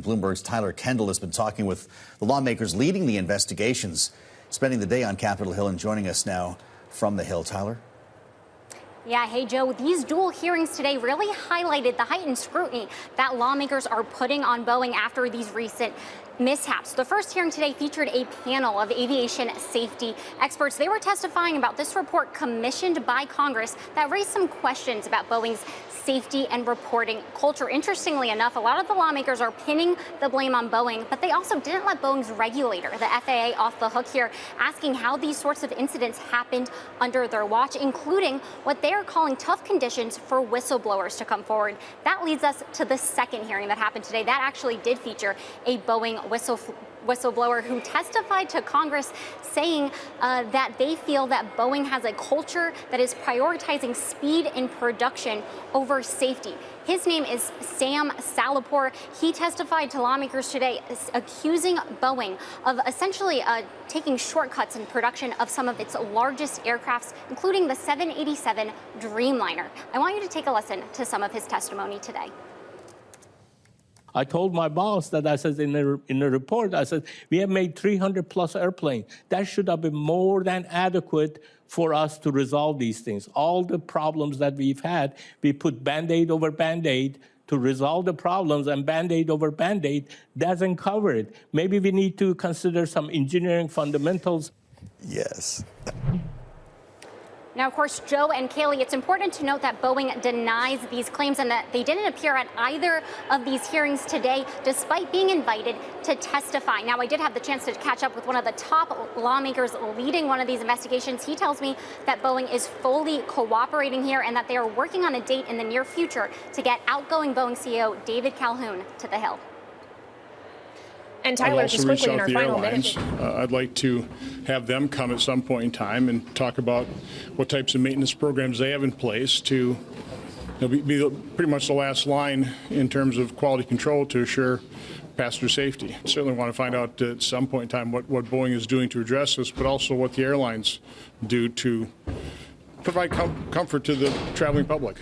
Bloomberg's Tyler Kendall has been talking with the lawmakers leading the investigations, spending the day on Capitol Hill and joining us now from the Hill. Tyler? Yeah, hey, Joe, these dual hearings today really highlighted the heightened scrutiny that lawmakers are putting on Boeing after these recent mishaps. The first hearing today featured a panel of aviation safety experts. They were testifying about this report commissioned by Congress that raised some questions about Boeing's safety and reporting culture. Interestingly enough, a lot of the lawmakers are pinning the blame on Boeing, but they also didn't let Boeing's regulator, the FAA, off the hook here, asking how these sorts of incidents happened under their watch, including what they are calling tough conditions for whistleblowers to come forward. That leads us to the second hearing that happened today. That actually did feature a Boeing whistleblower who testified to Congress saying that they feel that Boeing has a culture that is prioritizing speed in production over safety. His name is Sam Salapur. He testified to lawmakers today accusing Boeing of essentially taking shortcuts in production of some of its largest aircrafts, including the 787 Dreamliner. I want you to take a listen to some of his testimony today. I told my boss that I said in the report, I said, we have made 300 plus airplanes. That should have been more than adequate for us to resolve these things. All the problems that we've had, we put Band-Aid over Band-Aid to resolve the problems, and Band-Aid over Band-Aid doesn't cover it. Maybe we need to consider some engineering fundamentals. Yes. Now, of course, Joe and Kaylee, it's important to note that Boeing denies these claims and that they didn't appear at either of these hearings today, despite being invited to testify. Now, I did have the chance to catch up with one of the top lawmakers leading one of these investigations. He tells me that Boeing is fully cooperating here and that they are working on a date in the near future to get outgoing Boeing CEO David Calhoun to the Hill. And Tyler, just quickly in our final minute. I'd like to have them come at some point in time and talk about what types of maintenance programs they have in place to be pretty much the last line in terms of quality control to assure passenger safety. Certainly want to find out at some point in time what Boeing is doing to address this, but also what the airlines do to provide comfort to the traveling public.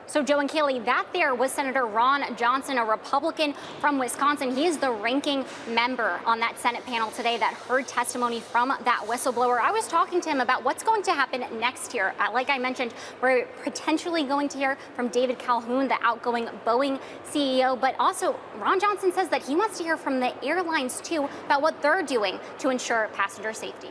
So, Joe and Kaylee, that there was Senator Ron Johnson, a Republican from Wisconsin. He is the ranking member on that Senate panel today that heard testimony from that whistleblower. I was talking to him about what's going to happen next year. Like I mentioned, we're potentially going to hear from David Calhoun, the outgoing Boeing CEO. But also, Ron Johnson says that he wants to hear from the airlines, too, about what they're doing to ensure passenger safety.